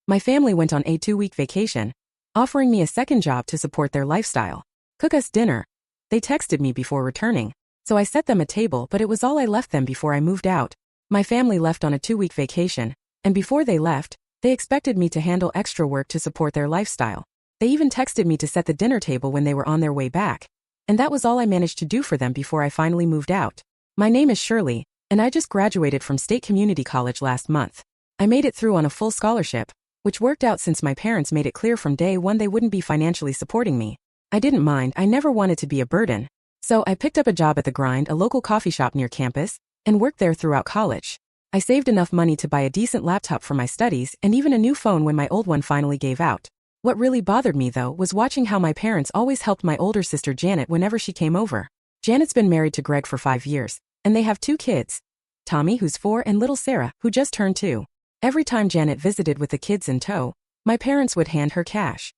My family went on a 2-week vacation, offering me a second job to support their lifestyle. Cook us dinner. They texted me before returning, so I set them a table, but it was all I left them before I moved out. My family left on a 2-week vacation, and before they left, they expected me to handle extra work to support their lifestyle. They even texted me to set the dinner table when they were on their way back, and that was all I managed to do for them before I finally moved out. My name is Shirley, and I just graduated from State Community College last month. I made it through on a full scholarship, which worked out since my parents made it clear from day one they wouldn't be financially supporting me. I didn't mind, I never wanted to be a burden. So I picked up a job at The Grind, a local coffee shop near campus, and worked there throughout college. I saved enough money to buy a decent laptop for my studies and even a new phone when my old one finally gave out. What really bothered me though was watching how my parents always helped my older sister Janet whenever she came over. Janet's been married to Greg for 5 years, and they have 2 kids. Tommy, who's 4, and little Sarah, who just turned 2. Every time Janet visited with the kids in tow, my parents would hand her cash.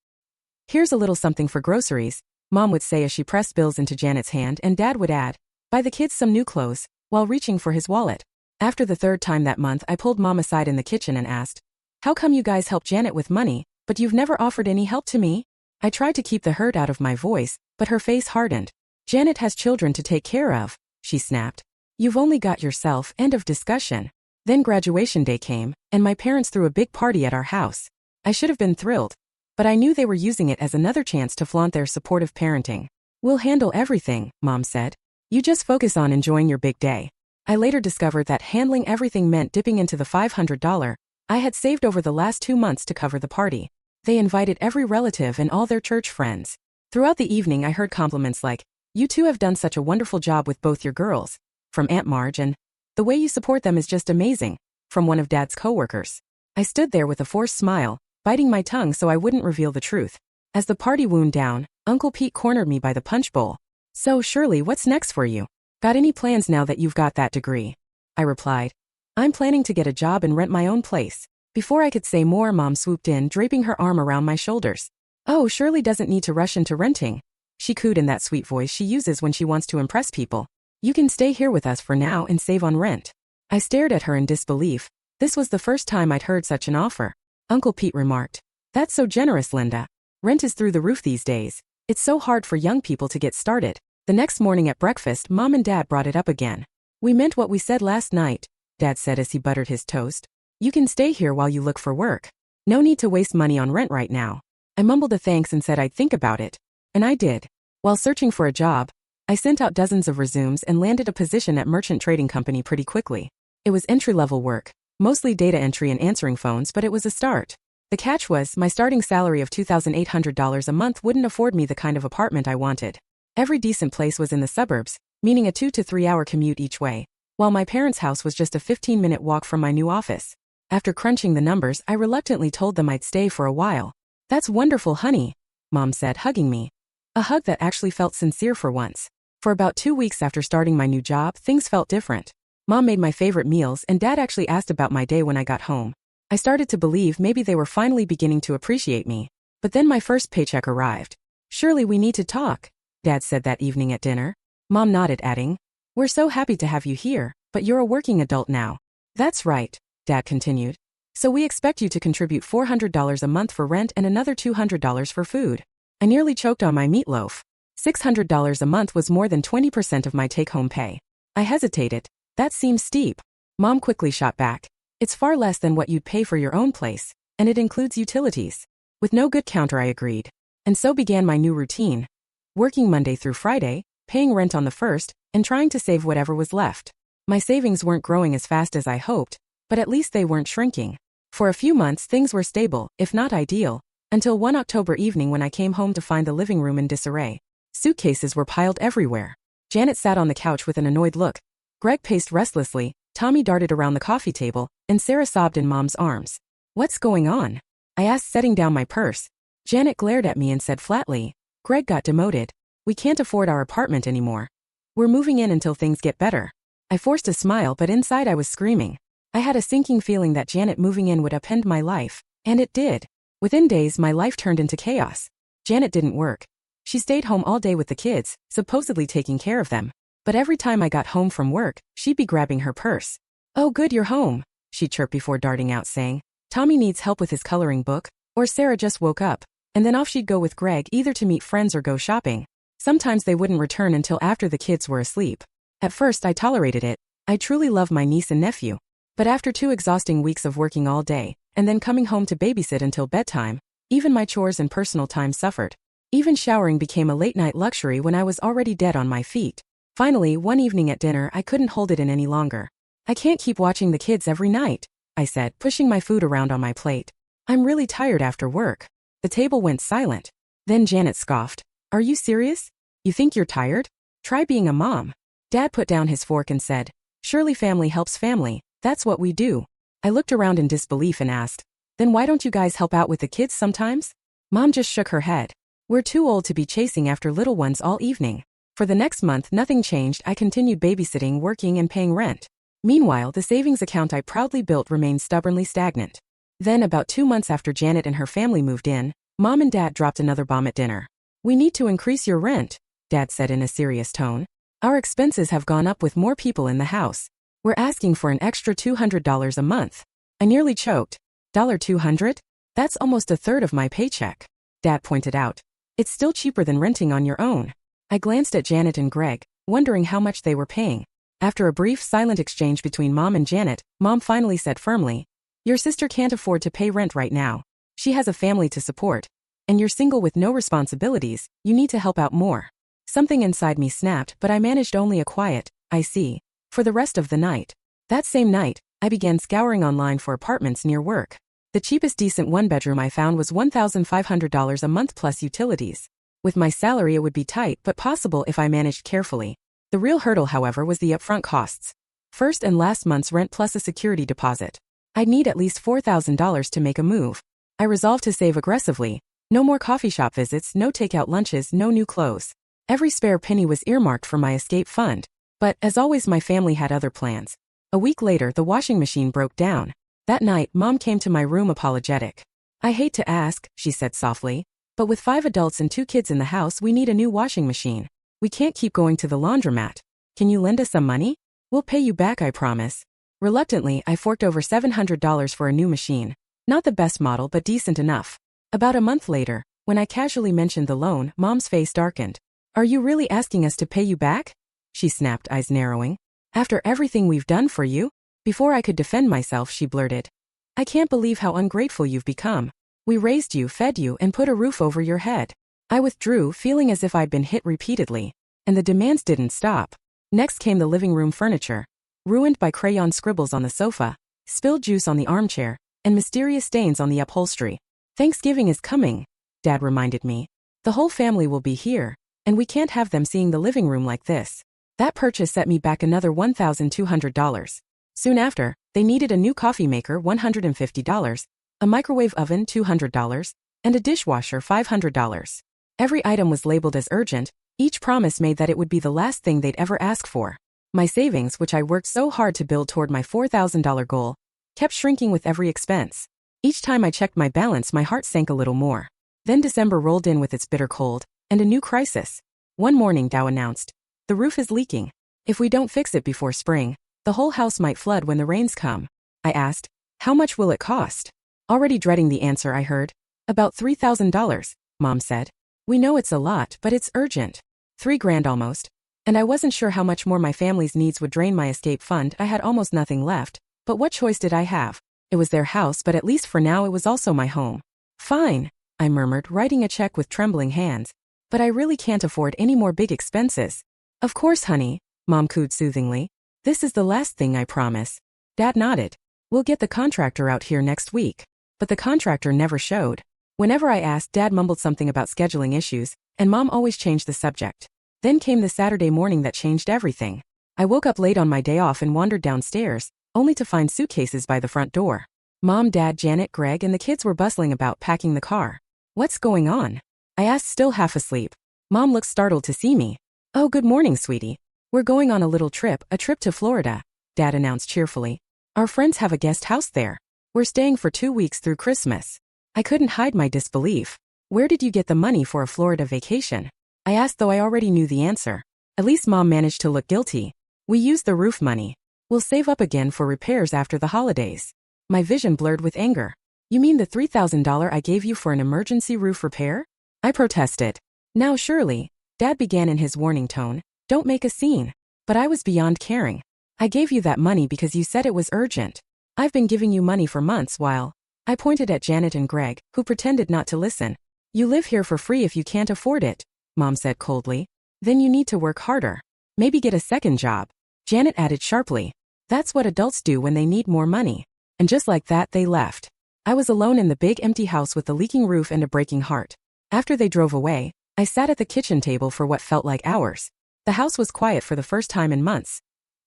"Here's a little something for groceries," Mom would say as she pressed bills into Janet's hand, and Dad would add, "Buy the kids some new clothes," while reaching for his wallet. After the 3rd time that month, I pulled Mom aside in the kitchen and asked, "How come you guys help Janet with money, but you've never offered any help to me?" I tried to keep the hurt out of my voice, but her face hardened. "Janet has children to take care of," she snapped. "You've only got yourself." End of discussion. Then graduation day came, and my parents threw a big party at our house. I should have been thrilled, but I knew they were using it as another chance to flaunt their supportive parenting. "We'll handle everything," Mom said. "You just focus on enjoying your big day." I later discovered that handling everything meant dipping into the $500 I had saved over the last 2 months to cover the party. They invited every relative and all their church friends. Throughout the evening I heard compliments like, "You two have done such a wonderful job with both your girls," from Aunt Marge, and "The way you support them is just amazing," from one of Dad's coworkers. I stood there with a forced smile, biting my tongue so I wouldn't reveal the truth. As the party wound down, Uncle Pete cornered me by the punch bowl. "So, Shirley, what's next for you? Got any plans now that you've got that degree?" I replied, "I'm planning to get a job and rent my own place." Before I could say more, Mom swooped in, draping her arm around my shoulders. "Oh, Shirley doesn't need to rush into renting," she cooed in that sweet voice she uses when she wants to impress people. "You can stay here with us for now and save on rent." I stared at her in disbelief. This was the first time I'd heard such an offer. Uncle Pete remarked, "That's so generous, Linda. Rent is through the roof these days. It's so hard for young people to get started." The next morning at breakfast, Mom and Dad brought it up again. "We meant what we said last night," Dad said as he buttered his toast. "You can stay here while you look for work. No need to waste money on rent right now." I mumbled a thanks and said I'd think about it. And I did. While searching for a job, I sent out dozens of resumes and landed a position at Merchant Trading Company pretty quickly. It was entry-level work, mostly data entry and answering phones, but it was a start. The catch was, my starting salary of $2,800 a month wouldn't afford me the kind of apartment I wanted. Every decent place was in the suburbs, meaning a 2 to 3 hour commute each way, while my parents' house was just a 15-minute walk from my new office. After crunching the numbers, I reluctantly told them I'd stay for a while. "That's wonderful, honey," Mom said, hugging me. A hug that actually felt sincere for once. For about 2 weeks after starting my new job, things felt different. Mom made my favorite meals, and Dad actually asked about my day when I got home. I started to believe maybe they were finally beginning to appreciate me. But then my first paycheck arrived. "Shirley, we need to talk," Dad said that evening at dinner. Mom nodded, adding, "We're so happy to have you here, but you're a working adult now." "That's right," Dad continued. "So we expect you to contribute $400 a month for rent and another $200 for food." I nearly choked on my meatloaf. $600 a month was more than 20% of my take-home pay. I hesitated. "That seems steep." Mom quickly shot back. "It's far less than what you'd pay for your own place, and it includes utilities." With no good counter, I agreed. And so began my new routine. Working Monday through Friday, paying rent on the first, and trying to save whatever was left. My savings weren't growing as fast as I hoped, but at least they weren't shrinking. For a few months things were stable, if not ideal, until one October evening when I came home to find the living room in disarray. Suitcases were piled everywhere. Janet sat on the couch with an annoyed look. Greg paced restlessly, Tommy darted around the coffee table, and Sarah sobbed in Mom's arms. "What's going on?" I asked, setting down my purse. Janet glared at me and said flatly, "Greg got demoted. We can't afford our apartment anymore. We're moving in until things get better." I forced a smile, but inside I was screaming. I had a sinking feeling that Janet moving in would upend my life, and it did. Within days, my life turned into chaos. Janet didn't work. She stayed home all day with the kids, supposedly taking care of them. But every time I got home from work, she'd be grabbing her purse. "Oh good, you're home," she chirped before darting out, saying, Tommy needs help with his coloring book, or Sarah just woke up, and then off she'd go with Greg either to meet friends or go shopping. Sometimes they wouldn't return until after the kids were asleep. At first I tolerated it. I truly love my niece and nephew. But after 2 exhausting weeks of working all day, and then coming home to babysit until bedtime, even my chores and personal time suffered. Even showering became a late-night luxury when I was already dead on my feet. Finally, one evening at dinner I couldn't hold it in any longer. "I can't keep watching the kids every night," I said, pushing my food around on my plate. "I'm really tired after work." The table went silent. Then Janet scoffed. "Are you serious? You think you're tired? Try being a mom." Dad put down his fork and said, "Surely family helps family, that's what we do." I looked around in disbelief and asked, "Then why don't you guys help out with the kids sometimes?" Mom just shook her head. "We're too old to be chasing after little ones all evening." For the next month nothing changed. I continued babysitting, working, and paying rent. Meanwhile, the savings account I proudly built remained stubbornly stagnant. Then, about 2 months after Janet and her family moved in, Mom and Dad dropped another bomb at dinner. "We need to increase your rent," Dad said in a serious tone. "Our expenses have gone up with more people in the house. We're asking for an extra $200 a month." I nearly choked. $200? That's almost a third of my paycheck, Dad pointed out. "It's still cheaper than renting on your own." I glanced at Janet and Greg, wondering how much they were paying. After a brief silent exchange between Mom and Janet, Mom finally said firmly, "Your sister can't afford to pay rent right now. She has a family to support. And you're single with no responsibilities, you need to help out more." Something inside me snapped, but I managed only a quiet, "I see," for the rest of the night. That same night, I began scouring online for apartments near work. The cheapest decent one-bedroom I found was $1,500 a month plus utilities. With my salary it would be tight but possible if I managed carefully. The real hurdle, however, was the upfront costs. First and last month's rent plus a security deposit. I'd need at least $4,000 to make a move. I resolved to save aggressively. No more coffee shop visits, no takeout lunches, no new clothes. Every spare penny was earmarked for my escape fund. But, as always, my family had other plans. A week later, the washing machine broke down. That night, Mom came to my room apologetic. "I hate to ask," she said softly, "but with 5 adults and 2 kids in the house we need a new washing machine. We can't keep going to the laundromat. Can you lend us some money? We'll pay you back, I promise." Reluctantly, I forked over $700 for a new machine. Not the best model but decent enough. About a month later, when I casually mentioned the loan, Mom's face darkened. "Are you really asking us to pay you back?" she snapped, eyes narrowing. "After everything we've done for you?" Before I could defend myself, she blurted, "I can't believe how ungrateful you've become. We raised you, fed you, and put a roof over your head." I withdrew, feeling as if I'd been hit repeatedly. And the demands didn't stop. Next came the living room furniture. Ruined by crayon scribbles on the sofa, spilled juice on the armchair, and mysterious stains on the upholstery. "Thanksgiving is coming," Dad reminded me. "The whole family will be here, and we can't have them seeing the living room like this." That purchase set me back another $1,200. Soon after, they needed a new coffee maker, $150, a microwave oven, $200, and a dishwasher, $500. Every item was labeled as urgent. Each promise made that it would be the last thing they'd ever ask for. My savings, which I worked so hard to build toward my $4,000 goal, kept shrinking with every expense. Each time I checked my balance, my heart sank a little more. Then December rolled in with its bitter cold, and a new crisis. One morning, Dow announced, "The roof is leaking. If we don't fix it before spring, the whole house might flood when the rains come." I asked, "How much will it cost?" Already dreading the answer I heard. "About $3,000, Mom said. "We know it's a lot, but it's urgent." $3,000 almost. And I wasn't sure how much more my family's needs would drain my escape fund. I had almost nothing left, but what choice did I have? It was their house, but at least for now it was also my home. "Fine," I murmured, writing a check with trembling hands. "But I really can't afford any more big expenses." "Of course, honey," Mom cooed soothingly. "This is the last thing, I promise." Dad nodded. "We'll get the contractor out here next week." But the contractor never showed. Whenever I asked, Dad mumbled something about scheduling issues, and Mom always changed the subject. Then came the Saturday morning that changed everything. I woke up late on my day off and wandered downstairs, only to find suitcases by the front door. Mom, Dad, Janet, Greg, and the kids were bustling about packing the car. "What's going on?" I asked, still half asleep. Mom looked startled to see me. "Oh, good morning, sweetie. We're going on a little trip, a trip to Florida," Dad announced cheerfully. "Our friends have a guest house there. We're staying for 2 weeks through Christmas." I couldn't hide my disbelief. "Where did you get the money for a Florida vacation?" I asked, though I already knew the answer. At least Mom managed to look guilty. "We used the roof money. We'll save up again for repairs after the holidays." My vision blurred with anger. You mean the $3,000 I gave you for an emergency roof repair? I protested. Now Shirley, Dad began in his warning tone, don't make a scene. But I was beyond caring. I gave you that money because you said it was urgent. I've been giving you money for months while I pointed at Janet and Greg, who pretended not to listen. You live here for free if you can't afford it, Mom said coldly. Then you need to work harder. Maybe get a second job. Janet added sharply. That's what adults do when they need more money. And just like that, they left. I was alone in the big empty house with the leaking roof and a breaking heart. After they drove away, I sat at the kitchen table for what felt like hours. The house was quiet for the first time in months.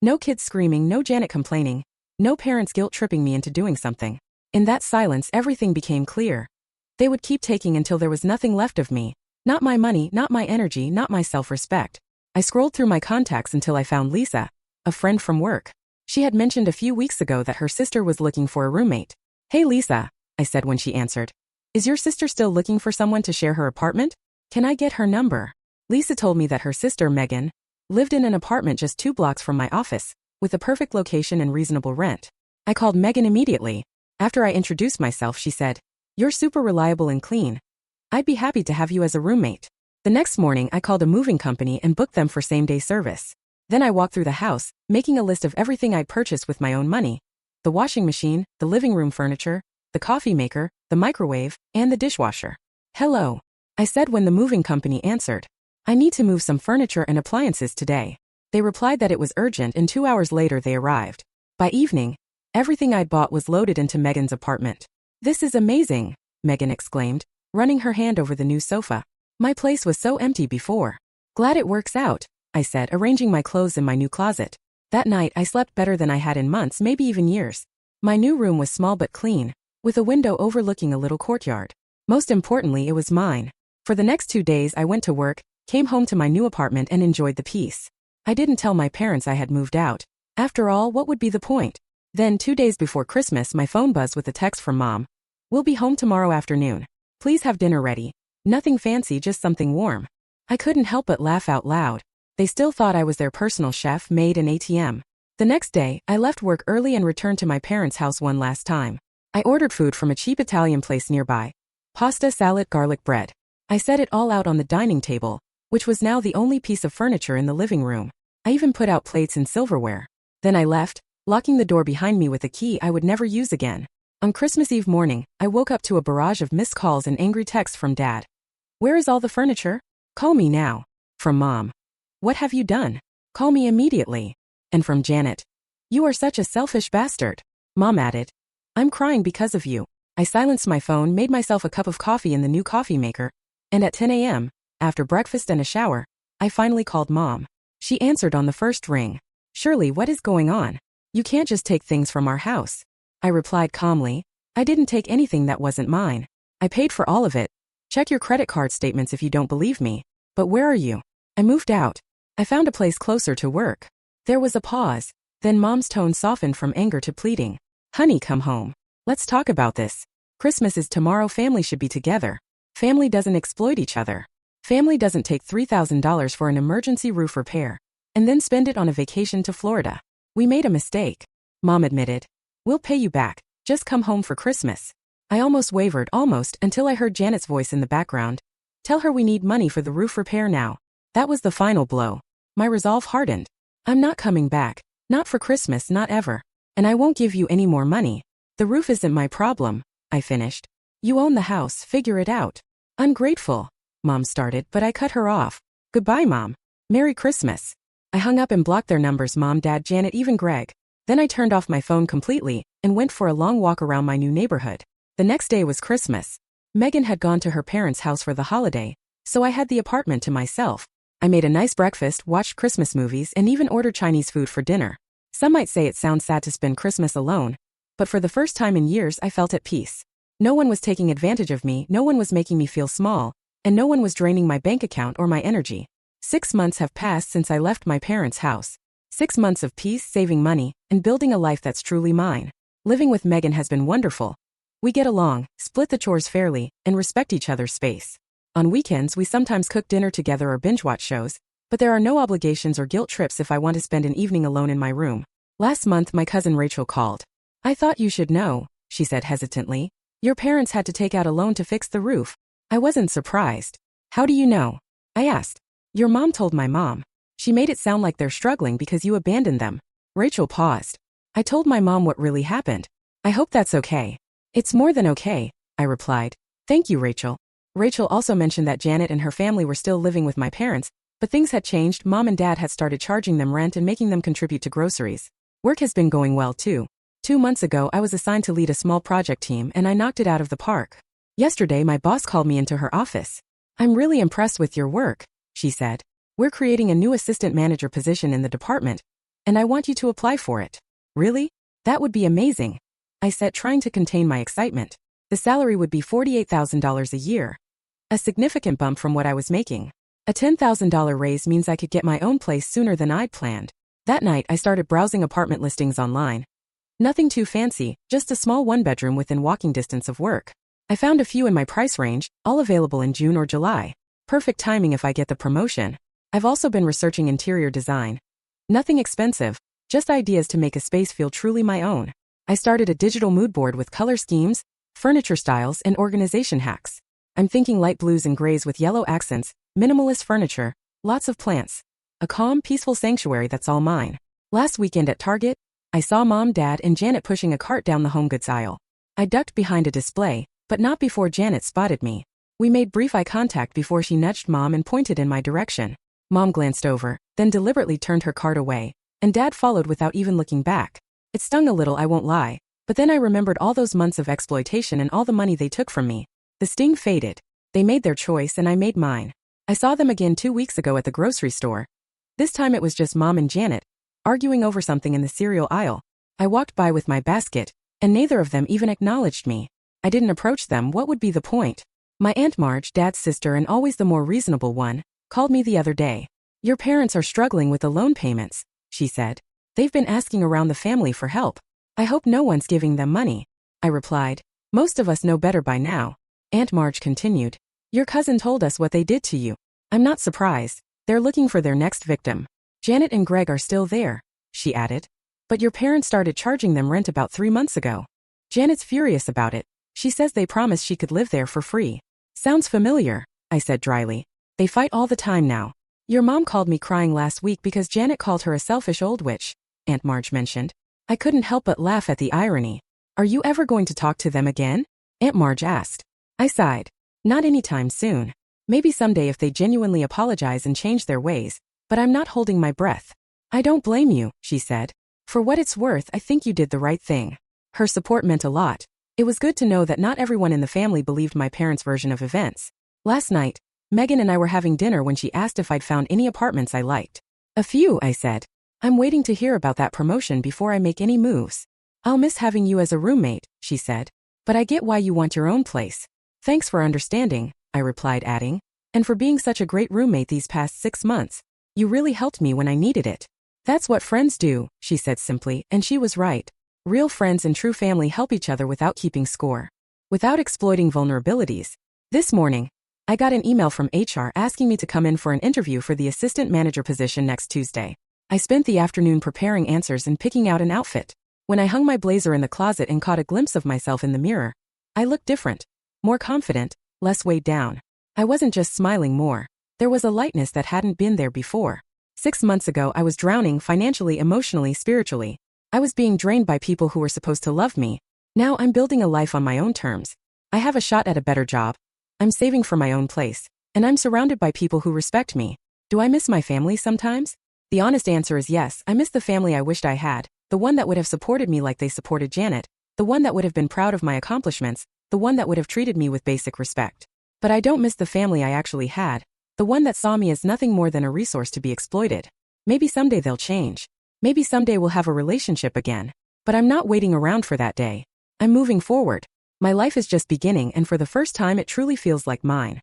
No kids screaming, no Janet complaining, no parents guilt-tripping me into doing something. In that silence, everything became clear. They would keep taking until there was nothing left of me. Not my money, not my energy, not my self-respect. I scrolled through my contacts until I found Lisa, a friend from work. She had mentioned a few weeks ago that her sister was looking for a roommate. Hey Lisa, I said when she answered. Is your sister still looking for someone to share her apartment? Can I get her number? Lisa told me that her sister, Megan, lived in an apartment just 2 blocks from my office, with a perfect location and reasonable rent. I called Megan immediately. After I introduced myself, she said, You're super reliable and clean. I'd be happy to have you as a roommate. The next morning, I called a moving company and booked them for same-day service. Then I walked through the house, making a list of everything I'd purchased with my own money. The washing machine, the living room furniture, the coffee maker, the microwave, and the dishwasher. Hello, I said when the moving company answered. I need to move some furniture and appliances today. They replied that it was urgent and 2 hours later they arrived. By evening, everything I'd bought was loaded into Megan's apartment. This is amazing, Megan exclaimed, running her hand over the new sofa. My place was so empty before. Glad it works out, I said, arranging my clothes in my new closet. That night I slept better than I had in months, maybe even years. My new room was small but clean, with a window overlooking a little courtyard. Most importantly, it was mine. For the next 2 days I went to work, came home to my new apartment and enjoyed the peace. I didn't tell my parents I had moved out. After all, what would be the point? Then 2 days before Christmas, my phone buzzed with a text from Mom. We'll be home tomorrow afternoon. Please have dinner ready. Nothing fancy, just something warm. I couldn't help but laugh out loud. They still thought I was their personal chef, maid, and ATM. The next day, I left work early and returned to my parents' house one last time. I ordered food from a cheap Italian place nearby. Pasta, salad, garlic bread. I set it all out on the dining table, which was now the only piece of furniture in the living room. I even put out plates and silverware. Then I left, locking the door behind me with a key I would never use again. On Christmas Eve morning, I woke up to a barrage of missed calls and angry texts from Dad. Where is all the furniture? Call me now. From Mom. What have you done? Call me immediately. And from Janet. You are such a selfish bastard. Mom added. I'm crying because of you. I silenced my phone, made myself a cup of coffee in the new coffee maker, and at 10 a.m., after breakfast and a shower, I finally called Mom. She answered on the first ring. Shirley, what is going on? You can't just take things from our house. I replied calmly. I didn't take anything that wasn't mine. I paid for all of it. Check your credit card statements if you don't believe me. But where are you? I moved out. I found a place closer to work. There was a pause. Then Mom's tone softened from anger to pleading. Honey, come home. Let's talk about this. Christmas is tomorrow. Family should be together. Family doesn't exploit each other. Family doesn't take $3,000 for an emergency roof repair and then spend it on a vacation to Florida. We made a mistake. Mom admitted. We'll pay you back. Just come home for Christmas. I almost wavered, until I heard Janet's voice in the background. Tell her we need money for the roof repair now. That was the final blow. My resolve hardened. I'm not coming back. Not for Christmas, not ever. And I won't give you any more money. The roof isn't my problem, I finished. You own the house, figure it out. Ungrateful. Mom started, but I cut her off. Goodbye, Mom. Merry Christmas. I hung up and blocked their numbers, Mom, Dad, Janet, even Greg. Then I turned off my phone completely and went for a long walk around my new neighborhood. The next day was Christmas. Megan had gone to her parents' house for the holiday, so I had the apartment to myself. I made a nice breakfast, watched Christmas movies, and even ordered Chinese food for dinner. Some might say it sounds sad to spend Christmas alone, but for the first time in years I felt at peace. No one was taking advantage of me, no one was making me feel small, and no one was draining my bank account or my energy. 6 months have passed since I left my parents' house. 6 months of peace, saving money, and building a life that's truly mine. Living with Megan has been wonderful. We get along, split the chores fairly, and respect each other's space. On weekends we sometimes cook dinner together or binge-watch shows, but there are no obligations or guilt trips if I want to spend an evening alone in my room. Last month my cousin Rachel called. I thought you should know, she said hesitantly. Your parents had to take out a loan to fix the roof. I wasn't surprised. How do you know? I asked. Your mom told my mom. She made it sound like they're struggling because you abandoned them. Rachel paused. I told my mom what really happened. I hope that's okay. It's more than okay, I replied. Thank you, Rachel. Rachel also mentioned that Janet and her family were still living with my parents, but things had changed. Mom and Dad had started charging them rent and making them contribute to groceries. Work has been going well too. 2 months ago I was assigned to lead a small project team and I knocked it out of the park. Yesterday my boss called me into her office. I'm really impressed with your work, she said. We're creating a new assistant manager position in the department, and I want you to apply for it. Really? That would be amazing, I said, trying to contain my excitement. The salary would be $48,000 a year. A significant bump from what I was making. A $10,000 raise means I could get my own place sooner than I'd planned. That night I started browsing apartment listings online. Nothing too fancy, just a small one-bedroom within walking distance of work. I found a few in my price range, all available in June or July. Perfect timing if I get the promotion. I've also been researching interior design. Nothing expensive, just ideas to make a space feel truly my own. I started a digital mood board with color schemes, furniture styles, and organization hacks. I'm thinking light blues and grays with yellow accents, minimalist furniture, lots of plants. A calm, peaceful sanctuary that's all mine. Last weekend at Target, I saw Mom, Dad, and Janet pushing a cart down the home goods aisle. I ducked behind a display, but not before Janet spotted me. We made brief eye contact before she nudged Mom and pointed in my direction. Mom glanced over, then deliberately turned her cart away, and Dad followed without even looking back. It stung a little, I won't lie, but then I remembered all those months of exploitation and all the money they took from me. The sting faded. They made their choice and I made mine. I saw them again 2 weeks ago at the grocery store. This time it was just Mom and Janet, arguing over something in the cereal aisle. I walked by with my basket, and neither of them even acknowledged me. I didn't approach them. What would be the point? My Aunt Marge, Dad's sister and always the more reasonable one, called me the other day. Your parents are struggling with the loan payments, she said. They've been asking around the family for help. I hope no one's giving them money, I replied. Most of us know better by now. Aunt Marge continued. Your cousin told us what they did to you. I'm not surprised. They're looking for their next victim. Janet and Greg are still there, she added. But your parents started charging them rent about 3 months ago. Janet's furious about it. She says they promised she could live there for free. Sounds familiar, I said dryly. They fight all the time now. Your mom called me crying last week because Janet called her a selfish old witch, Aunt Marge mentioned. I couldn't help but laugh at the irony. Are you ever going to talk to them again? Aunt Marge asked. I sighed. Not anytime soon. Maybe someday if they genuinely apologize and change their ways, but I'm not holding my breath. I don't blame you, she said. For what it's worth, I think you did the right thing. Her support meant a lot. It was good to know that not everyone in the family believed my parents' version of events. Last night, Megan and I were having dinner when she asked if I'd found any apartments I liked. A few, I said. I'm waiting to hear about that promotion before I make any moves. I'll miss having you as a roommate, she said. But I get why you want your own place. Thanks for understanding, I replied, adding. And for being such a great roommate these past 6 months. You really helped me when I needed it. That's what friends do, she said simply, and she was right. Real friends and true family help each other without keeping score. Without exploiting vulnerabilities. This morning, I got an email from HR asking me to come in for an interview for the assistant manager position next Tuesday. I spent the afternoon preparing answers and picking out an outfit. When I hung my blazer in the closet and caught a glimpse of myself in the mirror, I looked different. More confident, less weighed down. I wasn't just smiling more. There was a lightness that hadn't been there before. 6 months ago I was drowning financially, emotionally, spiritually. I was being drained by people who were supposed to love me. Now I'm building a life on my own terms. I have a shot at a better job. I'm saving for my own place. And I'm surrounded by people who respect me. Do I miss my family sometimes? The honest answer is yes. I miss the family I wished I had. The one that would have supported me like they supported Janet. The one that would have been proud of my accomplishments. The one that would have treated me with basic respect. But I don't miss the family I actually had. The one that saw me as nothing more than a resource to be exploited. Maybe someday they'll change. Maybe someday we'll have a relationship again. But I'm not waiting around for that day. I'm moving forward. My life is just beginning and for the first time it truly feels like mine.